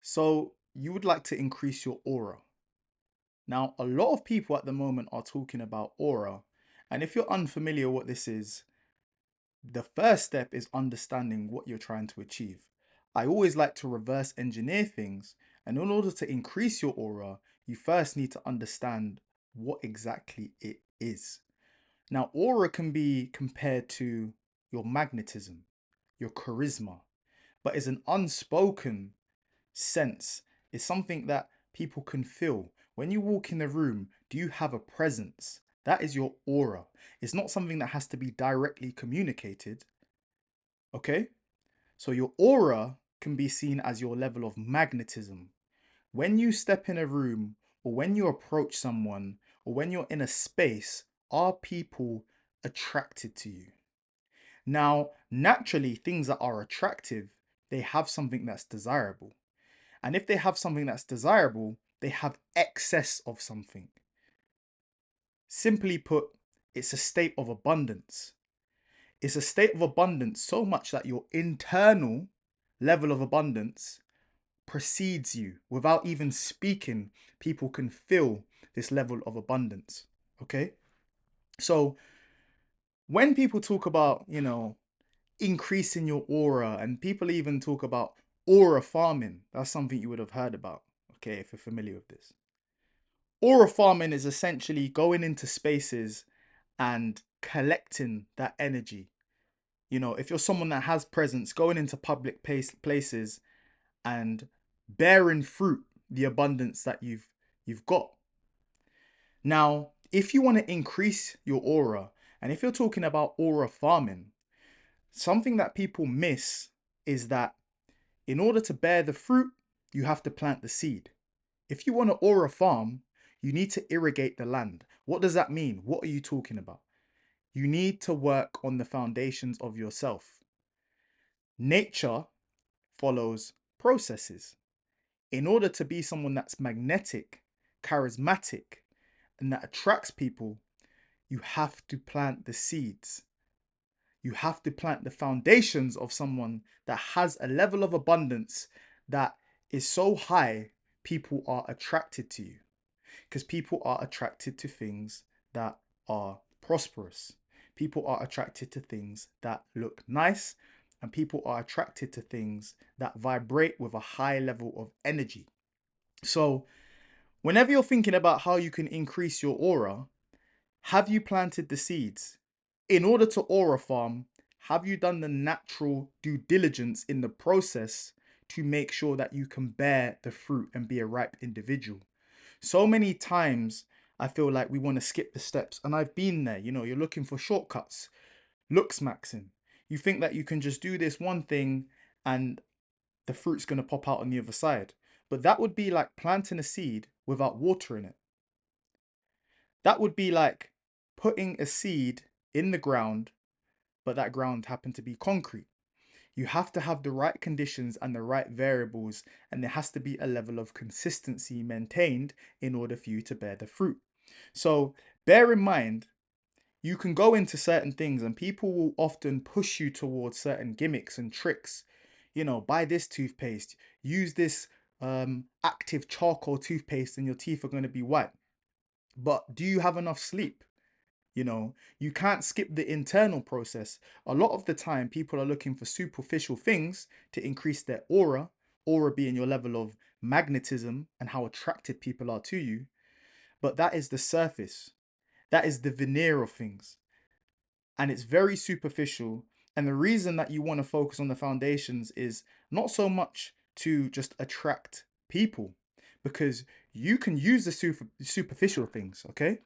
So you would like to increase your aura. Now, a lot of people at the moment are talking about aura. And if you're unfamiliar what this is, the first step is understanding what you're trying to achieve. I always like to reverse engineer things. And in order to increase your aura, you first need to understand what exactly it is. Now, aura can be compared to your magnetism, your charisma, but is an unspoken sense. Is something that people can feel. When you walk in the room, do you have a presence? That is your aura. It's not something that has to be directly communicated. Okay? So your aura can be seen as your level of magnetism. When you step in a room, or when you approach someone, or when you're in a space, are people attracted to you? Now, naturally, things that are attractive, they have something that's desirable. And if they have something that's desirable, they have excess of something. Simply put, it's a state of abundance. It's a state of abundance so much that your internal level of abundance precedes you without even speaking. People can feel this level of abundance. Okay. So when people talk about, increasing your aura, and people even talk about aura farming, that's something you would have heard about. Okay. If you're familiar with this. Aura farming is essentially going into spaces and collecting that energy. If you're someone that has presence, going into public places and bearing fruit the abundance that you've got. Now, if you want to increase your aura, and if you're talking about aura farming, something that people miss is that in order to bear the fruit, you have to plant the seed. If you want to aura farm, you need to irrigate the land. What does that mean? What are you talking about? You need to work on the foundations of yourself. Nature follows processes. In order to be someone that's magnetic, charismatic, and that attracts people, you have to plant the seeds. You have to plant the foundations of someone that has a level of abundance that is so high, people are attracted to you. Because people are attracted to things that are prosperous. People are attracted to things that look nice, and people are attracted to things that vibrate with a high level of energy. So, whenever you're thinking about how you can increase your aura, have you planted the seeds? In order to aura farm, have you done the natural due diligence in the process to make sure that you can bear the fruit and be a ripe individual? So many times I feel like we want to skip the steps, and I've been there. You're looking for shortcuts, looks maxing. You think that you can just do this one thing and the fruit's going to pop out on the other side. But that would be like planting a seed without watering it. That would be like putting a seed in the ground, but that ground happened to be concrete. You have to have the right conditions and the right variables, and there has to be a level of consistency maintained in order for you to bear the fruit. So bear in mind, you can go into certain things and people will often push you towards certain gimmicks and tricks. Buy this toothpaste, use this active charcoal toothpaste, and your teeth are going to be white. But do you have enough sleep? You can't skip the internal process. A lot of the time, people are looking for superficial things to increase their aura being your level of magnetism and how attracted people are to you. But that is the surface, that is the veneer of things. And it's very superficial. And the reason that you want to focus on the foundations is not so much to just attract people, because you can use the superficial things, okay?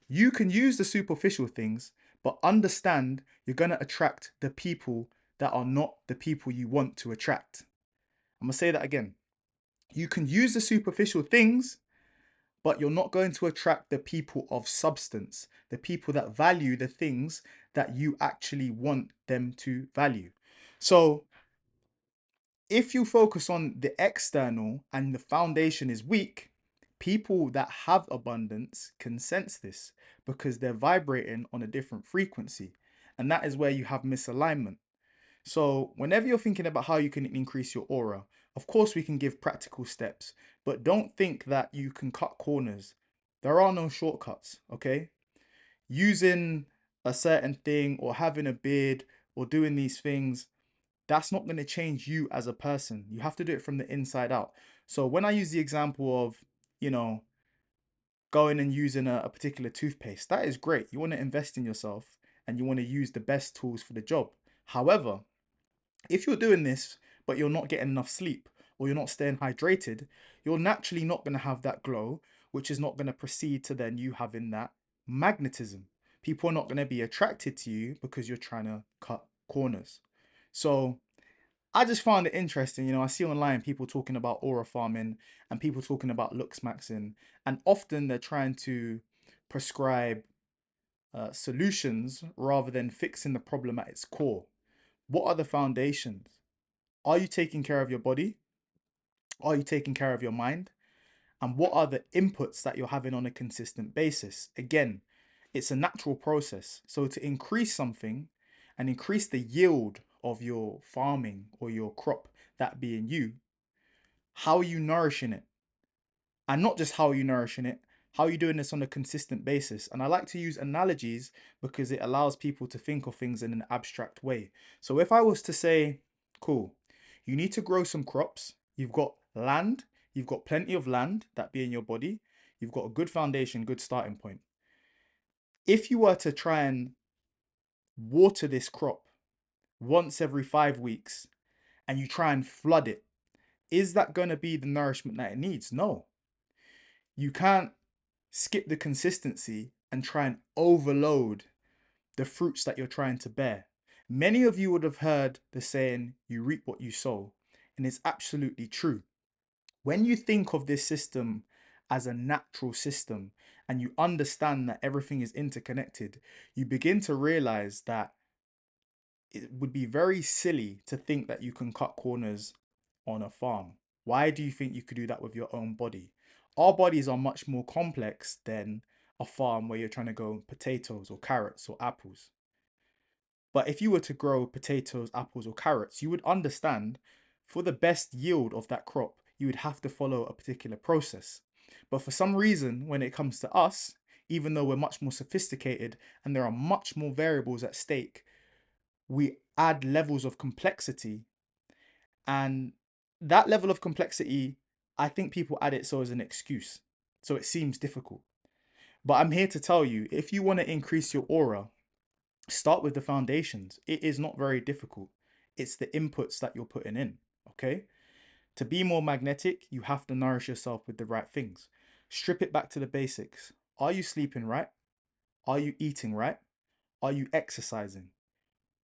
You can use the superficial things, but understand you're going to attract the people that are not the people you want to attract. I'm going to say that again. You can use the superficial things, but you're not going to attract the people of substance, the people that value the things that you actually want them to value. So, if you focus on the external and the foundation is weak, people that have abundance can sense this because they're vibrating on a different frequency. And that is where you have misalignment. So, whenever you're thinking about how you can increase your aura, of course, we can give practical steps, but don't think that you can cut corners. There are no shortcuts, okay? Using a certain thing or having a beard or doing these things, that's not going to change you as a person. You have to do it from the inside out. So, when I use the example of, you know, going and using a particular toothpaste, that is great. You want to invest in yourself and you want to use the best tools for the job. However, if you're doing this, but you're not getting enough sleep or you're not staying hydrated, you're naturally not going to have that glow, which is not going to proceed to then you having that magnetism. People are not going to be attracted to you because you're trying to cut corners. So I just found it interesting. I see online people talking about aura farming and people talking about looks maxing, and often they're trying to prescribe solutions rather than fixing the problem at its core. What are the foundations? Are you taking care of your body? Are you taking care of your mind? And what are the inputs that you're having on a consistent basis? Again, it's a natural process. So to increase something and increase the yield of your farming or your crop, that being you, how are you nourishing it? And not just how are you nourishing it, how are you doing this on a consistent basis? And I like to use analogies because it allows people to think of things in an abstract way. So if I was to say, cool, you need to grow some crops, you've got land, you've got plenty of land, that being your body, you've got a good foundation, good starting point. If you were to try and water this crop once every 5 weeks and you try and flood it, is that going to be the nourishment that it needs? No. You can't skip the consistency and try and overload the fruits that you're trying to bear. Many of you would have heard the saying, you reap what you sow, and it's absolutely true. When you think of this system as a natural system and you understand that everything is interconnected, you begin to realize that it would be very silly to think that you can cut corners on a farm. Why do you think you could do that with your own body? Our bodies are much more complex than a farm where you're trying to grow potatoes or carrots or apples. But if you were to grow potatoes, apples, or carrots, you would understand for the best yield of that crop, you would have to follow a particular process. But for some reason, when it comes to us, even though we're much more sophisticated and there are much more variables at stake, we add levels of complexity. And that level of complexity, I think people add it so as an excuse. So it seems difficult. But I'm here to tell you, if you want to increase your aura, start with the foundations. It is not very difficult. It's the inputs that you're putting in. Okay. To be more magnetic, you have to nourish yourself with the right things. Strip it back to the basics. Are you sleeping right? Are you eating right? Are you exercising?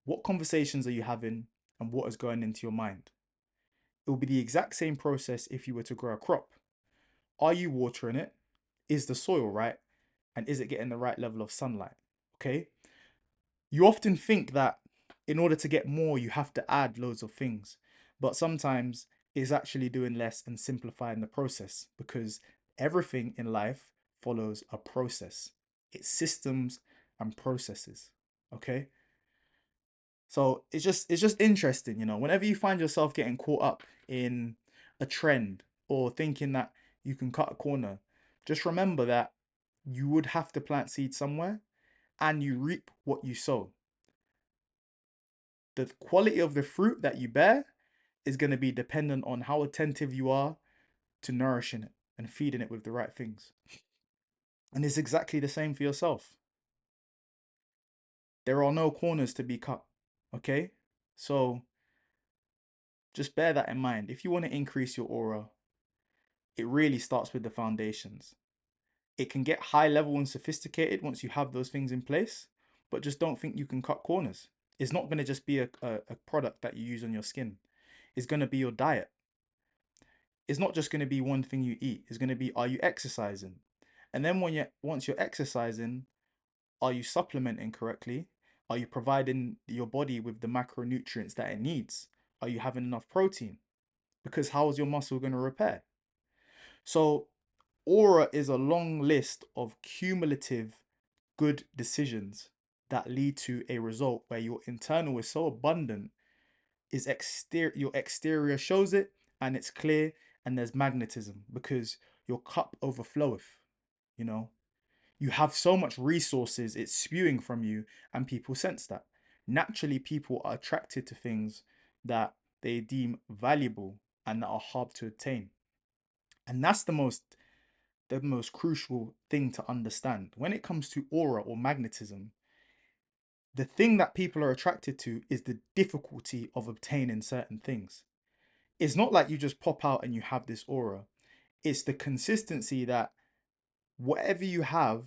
What conversations are you having and what is going into your mind? It will be the exact same process if you were to grow a crop. Are you watering it? Is the soil right? And is it getting the right level of sunlight? Okay. You often think that in order to get more, you have to add loads of things. But sometimes it's actually doing less and simplifying the process because everything in life follows a process. It's systems and processes. Okay. So it's just interesting, whenever you find yourself getting caught up in a trend or thinking that you can cut a corner, just remember that you would have to plant seeds somewhere and you reap what you sow. The quality of the fruit that you bear is going to be dependent on how attentive you are to nourishing it and feeding it with the right things. And it's exactly the same for yourself. There are no corners to be cut. Okay? So just bear that in mind. If you want to increase your aura, it really starts with the foundations. It can get high level and sophisticated once you have those things in place, but just don't think you can cut corners. It's not going to just be a product that you use on your skin. It's going to be your diet. It's not just going to be one thing you eat. It's going to be, are you exercising? And then once you're exercising, are you supplementing correctly? Are you providing your body with the macronutrients that it needs? Are you having enough protein? Because how is your muscle going to repair? So aura is a long list of cumulative good decisions that lead to a result where your internal is so abundant is your exterior shows it, and it's clear, and there's magnetism because your cup overfloweth, you know. You have so much resources, it's spewing from you, and people sense that. Naturally, people are attracted to things that they deem valuable and that are hard to attain. And that's the most crucial thing to understand. When it comes to aura or magnetism, the thing that people are attracted to is the difficulty of obtaining certain things. It's not like you just pop out and you have this aura. It's the consistency that whatever you have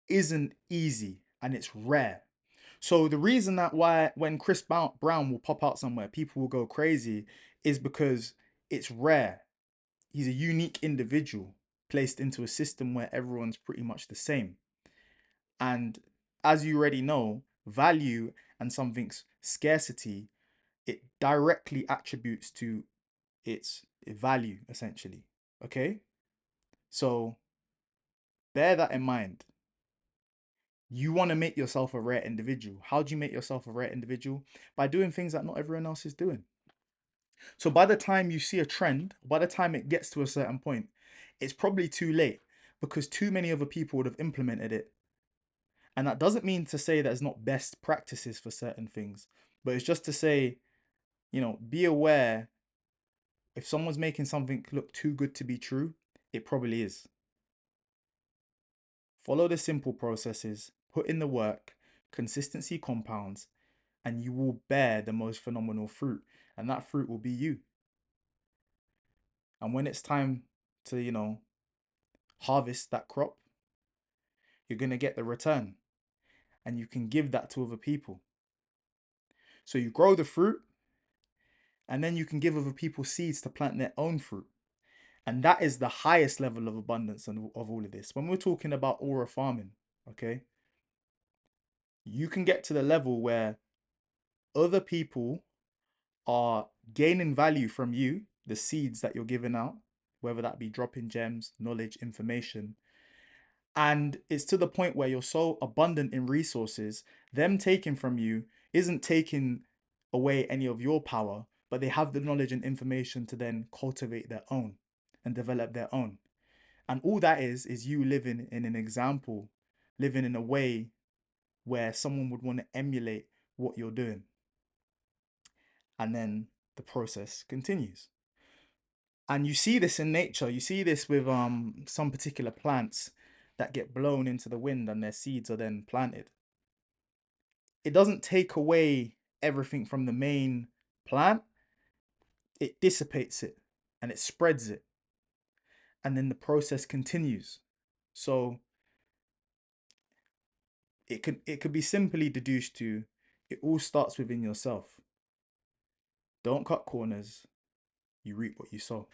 isn't easy and it's rare. So the reason that why when Chris Brown will pop out somewhere, people will go crazy is because it's rare. He's a unique individual placed into a system where everyone's pretty much the same. And as you already know, value and something's scarcity, it directly attributes to its value, essentially. Okay? So bear that in mind. You want to make yourself a rare individual. How do you make yourself a rare individual? By doing things that not everyone else is doing. So by the time you see a trend, by the time it gets to a certain point, it's probably too late because too many other people would have implemented it. And that doesn't mean to say there's not best practices for certain things, but it's just to say, be aware if someone's making something look too good to be true, it probably is. Follow the simple processes, put in the work, consistency compounds, and you will bear the most phenomenal fruit. And that fruit will be you. And when it's time to, harvest that crop, you're going to get the return and you can give that to other people. So you grow the fruit and then you can give other people seeds to plant their own fruit. And that is the highest level of abundance of all of this. When we're talking about aura farming, okay, you can get to the level where other people are gaining value from you, the seeds that you're giving out, whether that be dropping gems, knowledge, information. And it's to the point where you're so abundant in resources, them taking from you isn't taking away any of your power, but they have the knowledge and information to then cultivate their own and develop their own. And all that is you living in an example, living in a way where someone would want to emulate what you're doing. And then the process continues. And you see this in nature. You see this with some particular plants that get blown into the wind and their seeds are then planted. It doesn't take away everything from the main plant. It dissipates it and it spreads it. And then the process continues. So it could be simply deduced to it all starts within yourself. Don't cut corners. You reap what you sow.